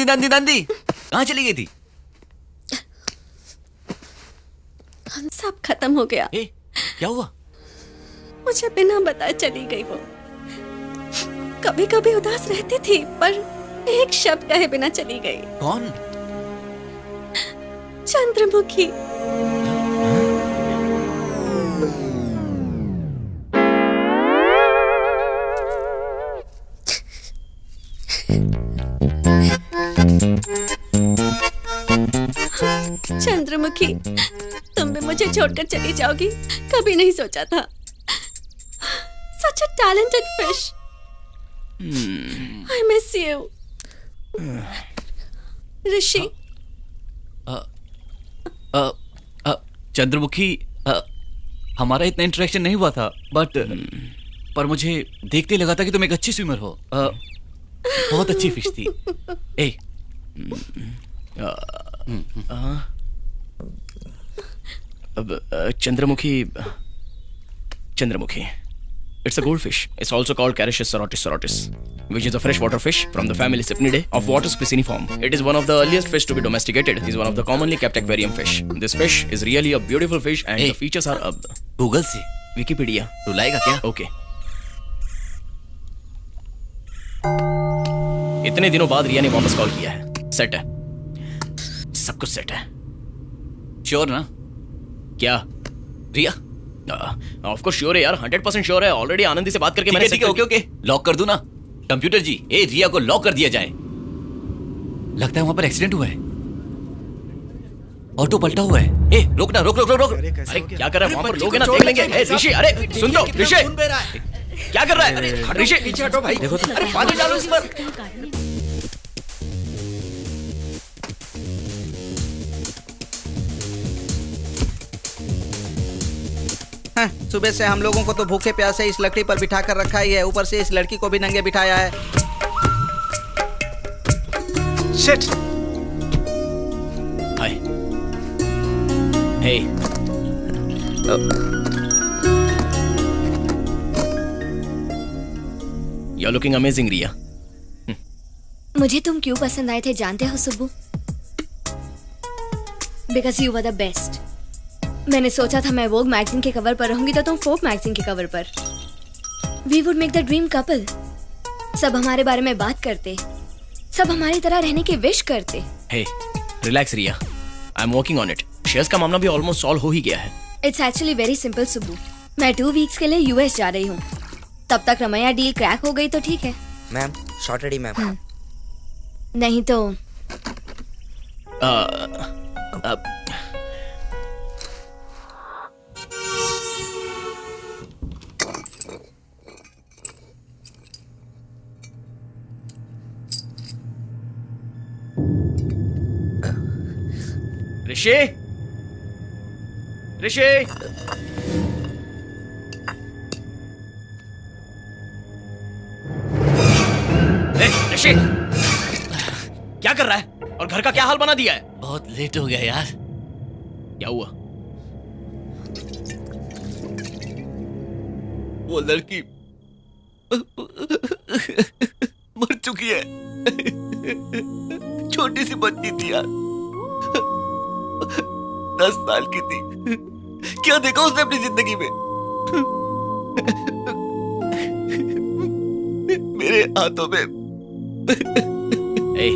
दादी दादी कहाँ चली गई थी? सब खत्म हो गया। ए, क्या हुआ? मुझे बिना बताए चली गई वो। कभी कभी उदास रहती थी पर एक शब्द कहे बिना चली गई। कौन? चंद्रमुखी। चंद्रमुखी, तुम भी मुझे छोड़कर चली जाओगी, कभी नहीं सोचा था। Such a talented fish. I miss you. ऋषि। चंद्रमुखी, हमारा इतना इंटरेक्शन नहीं हुआ था, बट पर मुझे देखते ही लगा था कि तुम एक अच्छी स्विमर हो। बहुत अच्छी फिश थी। ए, Chandramukhi, it's a goldfish. It's also called Carius sarotis, which is a freshwater fish from the family Cypnidae of water pisciform. It is one of the earliest fish to be domesticated. It is one of the commonly kept aquarium fish. This fish is really a beautiful fish and the features are Google से Wikipedia. तू लाएगा क्या? Okay. इतने दिनों बाद रिया ने वापस call किया है। सेट है, सब कुछ सेट है। श्योर ना? क्या? रिया? ऑफ कोर्स श्योर है यार, 100% श्योर है। ऑलरेडी आनंदी से बात करके मैंने ठीक है, ओके लॉक कर दूं ना? कंप्यूटर जी, ए रिया को लॉक कर दिया जाए। लगता है वहां पर एक्सीडेंट हुआ है, ऑटो पलटा हुआ है। ए रोक ना, रोक। अरे क्या कर रहा है वहां पर? लोग है ना, देख लेंगे। ए ऋषि, अरे सुन तो ऋषि, क्या कर रहा है ऋषि? पीछे हटो भाई। देखो तो, अरे पानी डालो इस पर। सुबह से हम लोगों को तो भूखे प्यासे इस लकड़ी पर बिठा कर रखा ही है, ऊपर से इस लड़की को भी नंगे बिठाया है। Shit. Hi, hey, you are looking amazing Riya. मुझे तुम क्यों पसंद आए थे जानते हो Subbu? Because you were the best. मैंने सोचा था मैं वोग मैगजीन के कवर पर रहूंगी तो तुम फोक मैगजीन के कवर पर। We would make the dream couple. सब हमारे बारे में बात करते, सब हमारी तरह रहने की विश करते। Hey, relax Riya, I am working on it. Shares का मामला भी ऑलमोस्ट सॉल्व हो ही गया है। It's actually very simple Subbu. मैं 2 वीक्स के लिए यूएस जा रही हूँ। तब तक रमैया डील क्रैक हो गई तो ठीक है। Ma'am shot ready ma'am. नहीं तो ऋषि, ऋषि, ऋषि, क्या कर रहा है? और घर का क्या हाल बना दिया है? बहुत लेट हो गया यार। क्या हुआ? वो लड़की मर चुकी है। छोटी सी बच्ची थी यार, 10 साल की थी। क्या देखा उसने अपनी जिंदगी में? मेरे हाथों में। ए,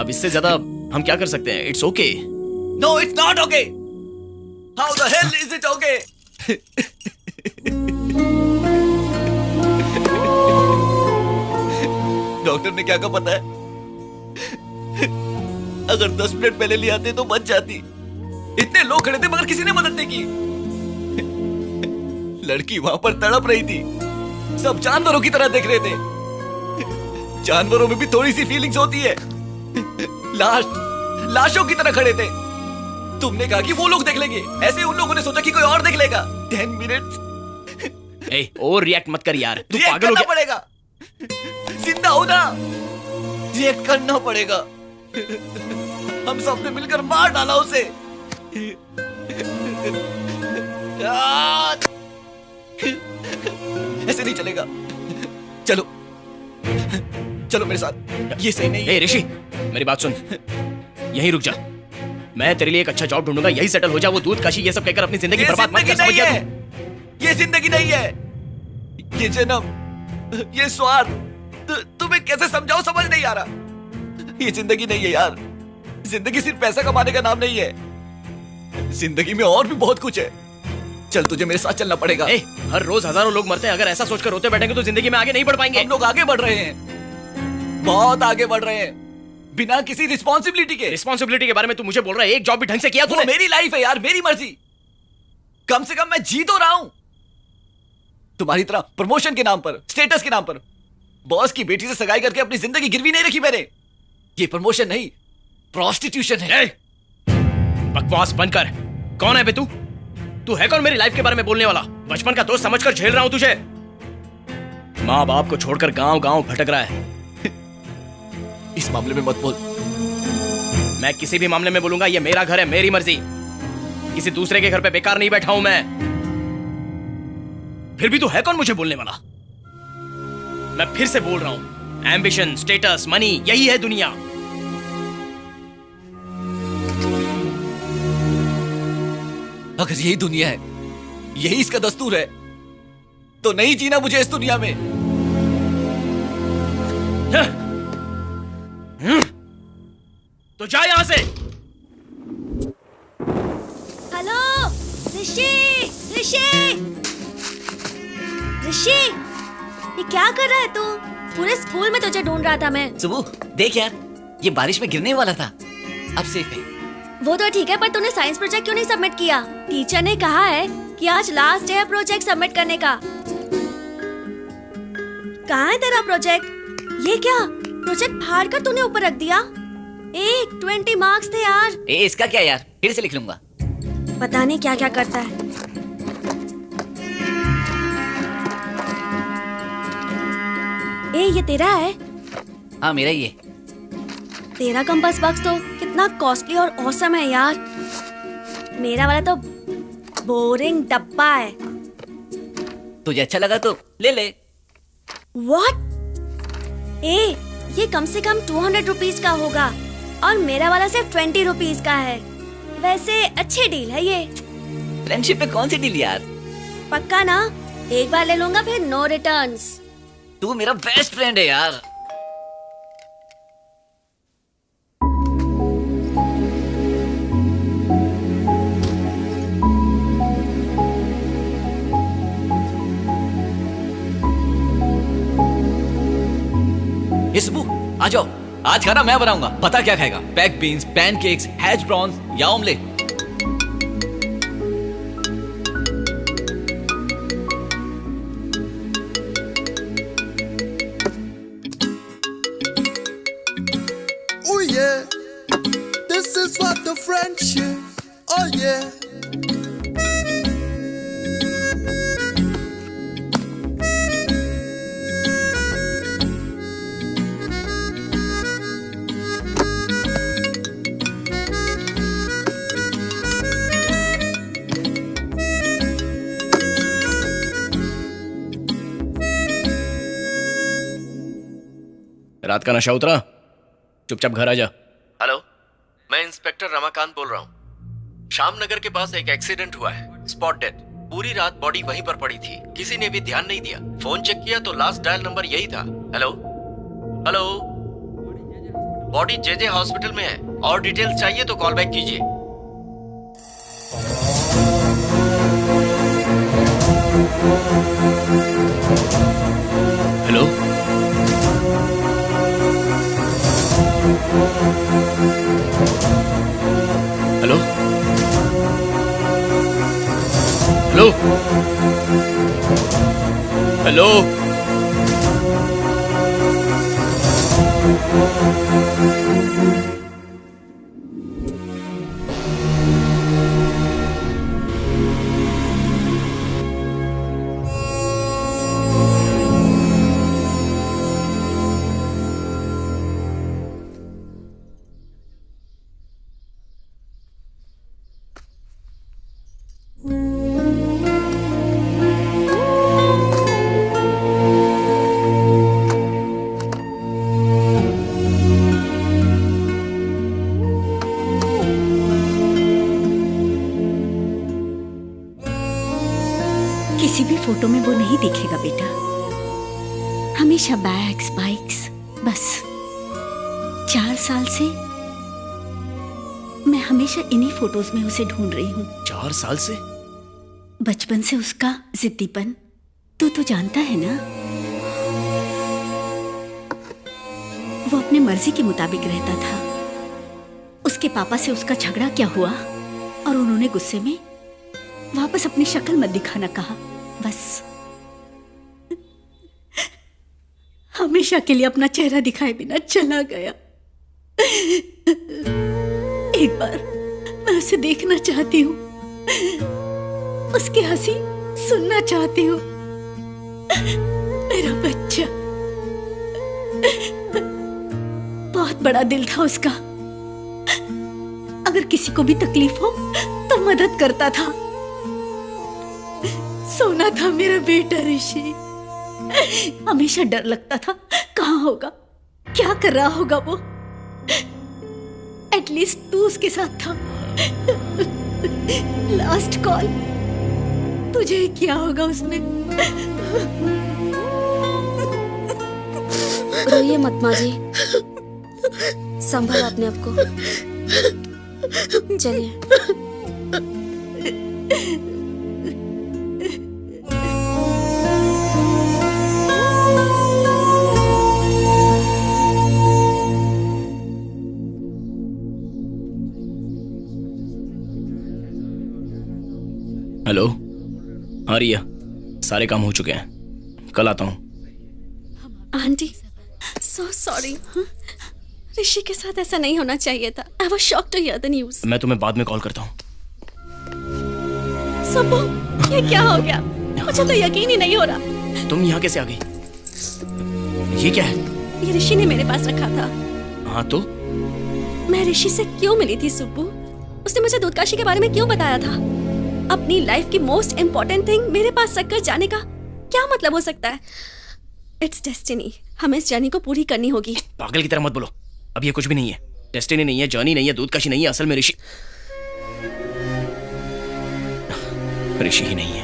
अब इससे ज्यादा हम क्या कर सकते हैं? It's okay. No it's not okay. How the hell is it okay? Doctor ने क्या कहा पता है? अगर 10 मिनट पहले ले आते तो बच जाती। इतने लोग खड़े थे मगर किसी ने मदद नहीं की। लड़की वहां पर तड़प रही थी, सब जानवरों की तरह देख रहे थे। जानवरों में भी थोड़ी सी फीलिंग्स होती है। लाशों की तरह खड़े थे। तुमने कहा कि वो लोग देख लेंगे, ऐसे उन लोगों ने सोचा कि कोई और देख लेगा। 10 मिनट। ए, ओवर रिएक्ट मत कर यार, तू रिएक्ट पागल हो करना गया। पड़ेगा। जिंदा हो ना, रिएक्ट करना पड़ेगा। हम सबने मिलकर मार डाला उसे। ऐसे नहीं चलेगा। चलो चलो मेरे साथ, ये सही नहीं है। ए ऋषि, मेरी बात सुन, यहीं रुक जा। मैं तेरे लिए एक अच्छा जॉब ढूंढूंगा, यही सेटल हो जा। वो दूध काशी ये सब कहकर अपनी जिंदगी ये बर्बाद मत कर, जिंदगी समझ नहीं गया है, ये जिंदगी नहीं है, ये जन्म, ये स्वाद, तुम्हें कैसे समझाओ, समझ नहीं आ रहा। ये जिंदगी नहीं है यार, जिंदगी सिर्फ पैसा कमाने का नाम नहीं है, जिंदगी में और भी बहुत कुछ है। चल तुझे मेरे साथ चलना पड़ेगा। तू। हर रोज हजारों लोग मरते हैं, अगर ऐसा सोचकर रोते बैठेंगे तो जिंदगी में आगे नहीं बढ़ पाएंगे। हम लोग आगे बढ़ रहे हैं, बहुत आगे बढ़ रहे हैं, बिना किसी रिस्पॉन्सिबिलिटी के। रिस्पॉन्सिबिलिटी के बारे में तू मुझे बोल रहा है? एक जॉब भी ढंग से किया वो तूने? मेरी लाइफ है यार, मेरी मर्जी, कम से कम मैं जी तो रहा हूं। तुम्हारी तरह प्रमोशन के नाम पर, स्टेटस के नाम पर बॉस की बेटी से सगाई करके अपनी जिंदगी गिरवी नहीं रखी मैंने। ये प्रमोशन नहीं, प्रोस्टिट्यूशन है। बकवास बंद कर। कौन है बे तू? तू है कौन मेरी लाइफ के बारे में बोलने वाला? बचपन का दोस्त समझकर झेल रहा हूं तुझे। माँ बाप को छोड़कर गांव गांव भटक रहा है। इस मामले में मत बोल। मैं किसी भी मामले में बोलूंगा, ये मेरा घर है, मेरी मर्जी। किसी दूसरे के घर पे बेकार नहीं बैठा हूं मैं। फिर भी तू है कौन मुझे बोलने वाला? मैं फिर से बोल रहा हूं, एम्बिशन, स्टेटस, मनी, यही है दुनिया। अगर यही दुनिया है, यही इसका दस्तूर है, तो नहीं जीना मुझे इस दुनिया में। तो जा यहां से। हेलो ऋषि, ऋषि, ऋषि, ये क्या कर रहा है तू? पूरे स्कूल में तुझे ढूंढ रहा था मैं। सुबह देख यार, ये बारिश में गिरने वाला था, अब सेफ है। वो तो ठीक है, पर तूने साइंस प्रोजेक्ट क्यों नहीं सबमिट किया? टीचर ने कहा है कि आज लास्ट डे है प्रोजेक्ट सबमिट करने का। कहाँ है तेरा प्रोजेक्ट? ये क्या प्रोजेक्ट फाड़ कर तूने ऊपर रख दिया? 20 मार्क्स थे यार। इसका क्या यार, फिर से लिख लूंगा। पता नहीं क्या क्या करता है। ये तेरा है? हाँ मेरा ही है। तेरा कंपास बॉक्स तो कितना कॉस्टली और ऑसम है यार। मेरा वाला तो बोरिंग डब्बा है। तुझे अच्छा लगा तो ले ले। What? ये कम से कम 200 रुपीज का होगा और मेरा वाला सिर्फ 20 रुपीज का है। वैसे अच्छी डील है ये। फ्रेंडशिप पे कौन सी डील यार? पक्का ना? एक बार ले लूंगा फिर नो रिटर्न्स। तू मेरा बेस्ट फ्रेंड है यार। ये सुबू आ जाओ, आज खाना मैं बनाऊंगा। पता क्या खाएगा? Baked beans, pancakes, hash browns या omelette? Oh yeah, this is what the friendship. Oh yeah. रात का नशा उतरा? चुपचाप घर आ जा। हेलो, मैं इंस्पेक्टर रमाकांत बोल रहा हूँ। श्याम नगर के पास एक एक्सीडेंट हुआ है, स्पॉट डेथ। पूरी रात बॉडी वहीं पर पड़ी थी, किसी ने भी ध्यान नहीं दिया। फोन चेक किया तो लास्ट डायल नंबर यही था। Hello hello, body JJ hospital में है, और डिटेल्स चाहिए तो कॉल बैक कीजिए। Hello, hello, hello, hello. Photo में वो नहीं दिखेगा बेटा। हमेशा बैग्स बाइक्स बस। 4 साल से मैं हमेशा इन्हीं फोटोज में उसे ढूंढ रही हूँ। 4 साल से? बचपन से उसका जिद्दीपन तू तो जानता है ना। वो अपने मर्जी के मुताबिक रहता था। उसके पापा से उसका झगड़ा क्या हुआ और उन्होंने गुस्से में वापस अपनी शक्ल मत दिखाना कहा, बस। हमेशा के लिए अपना चेहरा दिखाए बिना चला गया। एक बार मैं उसे देखना चाहती हूँ, उसकी हंसी सुनना चाहती हूँ। मेरा बच्चा, बहुत बड़ा दिल था उसका। अगर किसी को भी तकलीफ हो तो मदद करता था। सोना था मेरा बेटा ऋषि। हमेशा डर लगता था कहाँ होगा, क्या कर रहा होगा वो। एटलीस्ट तू उसके साथ था। लास्ट कॉल तुझे किया होगा उसने। रोइए मत माँ जी, संभालो अपने आप को। चलिए। हेलो। हाँ रिया, सारे काम हो चुके हैं, कल आता हूँ। Aunty, so sorry. ऋषि के साथ ऐसा नहीं होना चाहिए था। I was shocked to hear the news. मैं तुम्हें बाद में कॉल करता हूँ। सुब्बू, ये क्या हो गया? मुझे तो यकीन ही नहीं हो रहा। तुम यहाँ कैसे आ गई? ये क्या है? ये ऋषि ने मेरे पास रखा था। हाँ तो? मैं ऋषि से क्यों मिली थी सुब्बू? उसने मुझे दूधकाशी के बारे में क्यों बताया था? अपनी लाइफ की मोस्ट इम्पोर्टेंट थिंग मेरे पास रखकर जाने का क्या मतलब हो सकता है? It's destiny. हमें इस जर्नी को पूरी करनी होगी। पागल की तरह मत बोलो, अब ये कुछ भी नहीं है। डेस्टिनी नहीं है, जर्नी नहीं है, दूधकाशी नहीं है, असल में ऋषि ही नहीं है।